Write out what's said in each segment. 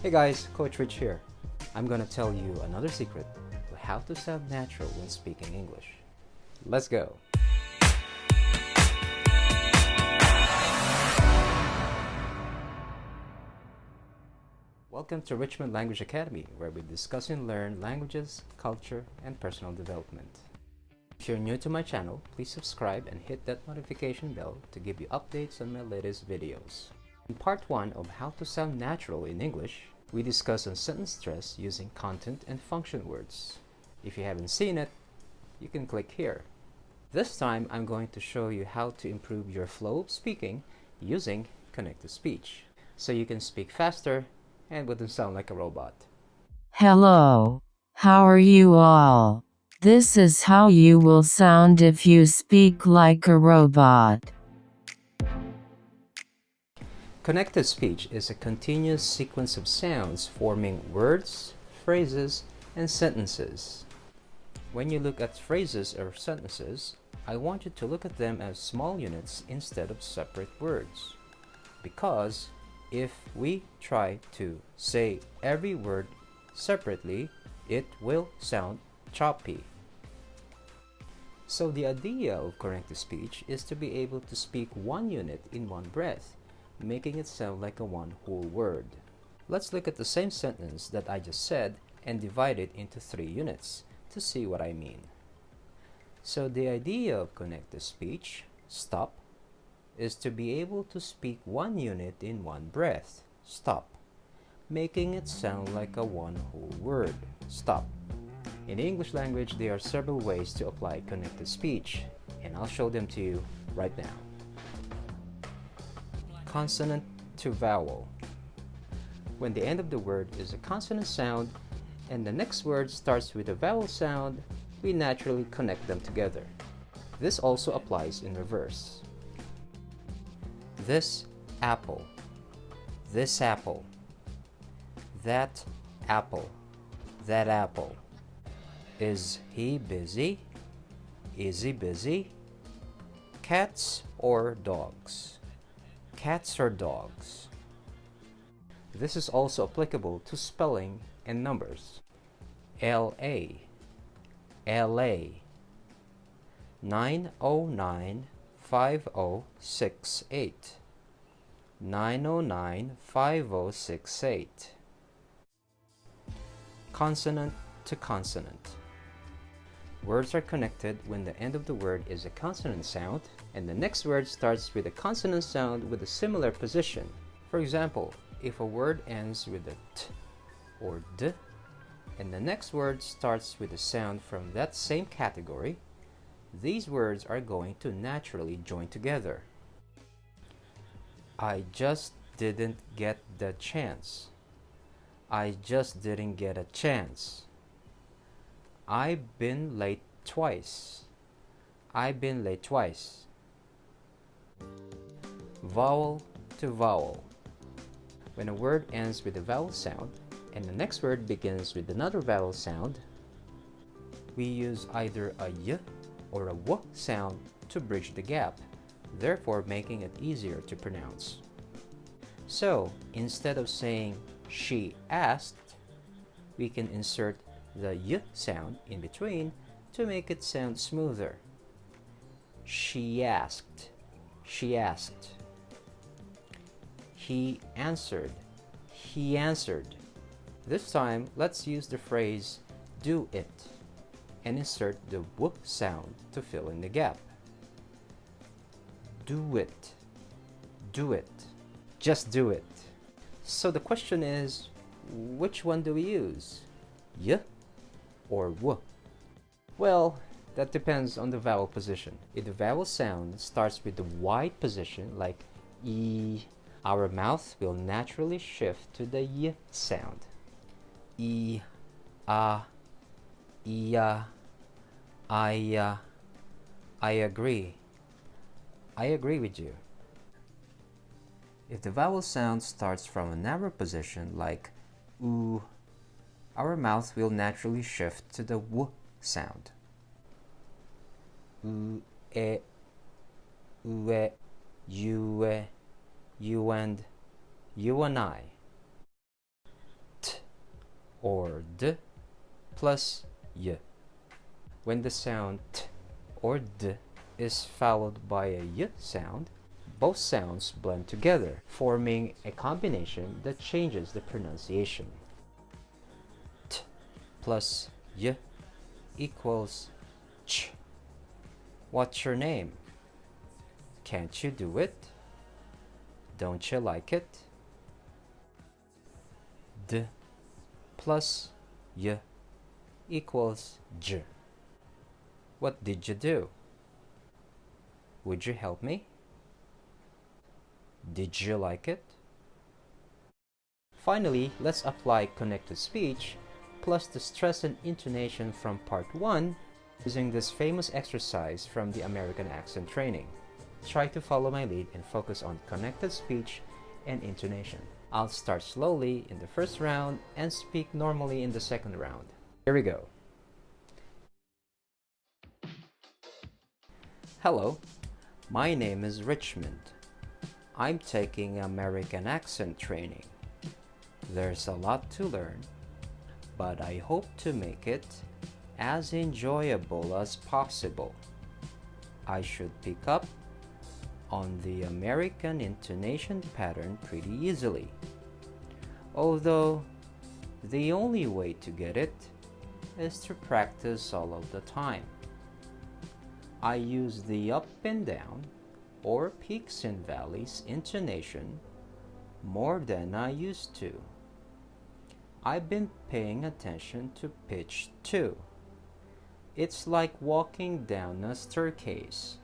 Hey guys, Coach Rich here. I'm gonna tell you another secret to how to sound natural when speaking English. Let's go! Welcome to Richmond Language Academy, where we discuss and learn languages, culture, and personal development. If you're new to my channel, please subscribe and hit that notification bell to give you updates on my latest videos. In part 1 of how to sound natural in English, we discuss on sentence stress using content and function words. If you haven't seen it, you can click here. This time, I'm going to show you how to improve your flow of speaking using Connect to Speech, so you can speak faster and wouldn't sound like a robot. Hello. How are you all? This is how you will sound if you speak like a robot. Connected speech is a continuous sequence of sounds forming words, phrases, and sentences. When you look at phrases or sentences, I want you to look at them as small units instead of separate words. Because if we try to say every word separately, it will sound choppy. So the idea of connected speech is to be able to speak one unit in one breath, making it sound like a one whole word. Let's look at the same sentence that I just said and divide it into 3 units to see what I mean. So the idea of connected speech, stop, is to be able to speak one unit in one breath, stop, making it sound like a one whole word, stop. In the English language, there are several ways to apply connected speech, and I'll show them to you right now. Consonant to vowel. When the end of the word is a consonant sound and the next word starts with a vowel sound, we naturally connect them together. This also applies in reverse. This apple, this apple, that apple, that apple. Is he busy? Is he busy? Cats or dogs? Cats or dogs. This is also applicable to spelling and numbers. LA, LA, 909-5068, 909-5068. Consonant to consonant. Words are connected when the end of the word is a consonant sound and the next word starts with a consonant sound with a similar position. For example, if a word ends with a t or d and the next word starts with a sound from that same category, these words are going to naturally join together. I just didn't get the chance. I just didn't get a chance. I've been late twice. I've been late twice. Vowel to vowel. When a word ends with a vowel sound and the next word begins with another vowel sound, we use either a y or a w sound to bridge the gap, therefore making it easier to pronounce. So, instead of saying she asked, we can insert the y sound in between to make it sound smoother. She asked. She asked. He answered. He answered. This time, let's use the phrase do it and insert the w sound to fill in the gap. Do it. Do it. Just do it. So the question is, which one do we use? Y or w? Well, that depends on the vowel position. If the vowel sound starts with the wide position like e, our mouth will naturally shift to the y sound. E, a, iya, I agree. I agree with you. If the vowel sound starts from a narrow position like oo, our mouth will naturally shift to the w sound. U, e, ue, you and I. or d plus y. When the sound t or d is followed by a y sound, both sounds blend together, forming a combination that changes the pronunciation. T plus y equals ch. What's your name? Can't you do it? Don't you like it? D plus y equals j. What did you do? Would you help me? Did you like it? Finally, let's apply connected speech plus the stress and intonation from part 1 using this famous exercise from the American accent training. Try to follow my lead and focus on connected speech and intonation. I'll start slowly in the first round and speak normally in the second round. Here we go. Hello, my name is Richmond. I'm taking American accent training. There's a lot to learn, but I hope to make it as enjoyable as possible. I should pick up on the American intonation pattern pretty easily, although the only way to get it is to practice all of the time. I use the up and down or peaks and valleys intonation more than I used to. I've been paying attention to pitch too. It's like walking down a staircase.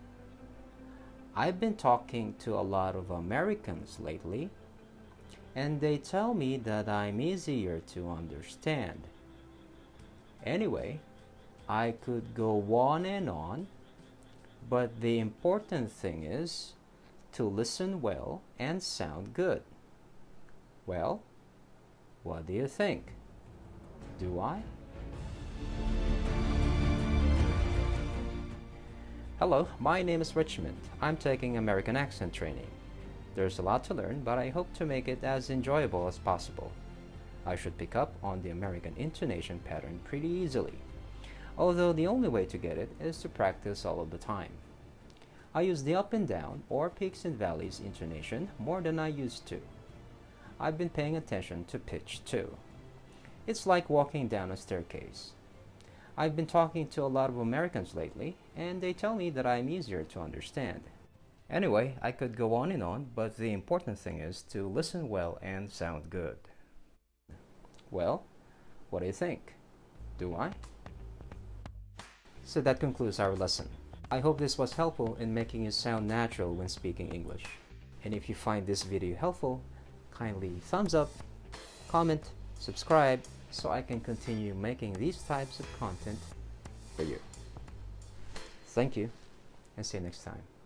I've been talking to a lot of Americans lately, and they tell me that I'm easier to understand. Anyway, I could go on and on, but the important thing is to listen well and sound good. Well, what do you think? Do I? Hello, my name is Richmond. I'm taking American accent training. There's a lot to learn, but I hope to make it as enjoyable as possible. I should pick up on the American intonation pattern pretty easily, although the only way to get it is to practice all of the time. I use the up and down or peaks and valleys intonation more than I used to. I've been paying attention to pitch too. It's like walking down a staircase. I've been talking to a lot of Americans lately, and they tell me that I'm easier to understand. Anyway, I could go on and on, but the important thing is to listen well and sound good. Well, what do you think? Do I? So that concludes our lesson. I hope this was helpful in making you sound natural when speaking English. And if you find this video helpful, kindly thumbs up, comment, subscribe, so I can continue making these types of content for you. Thank you, and see you next time.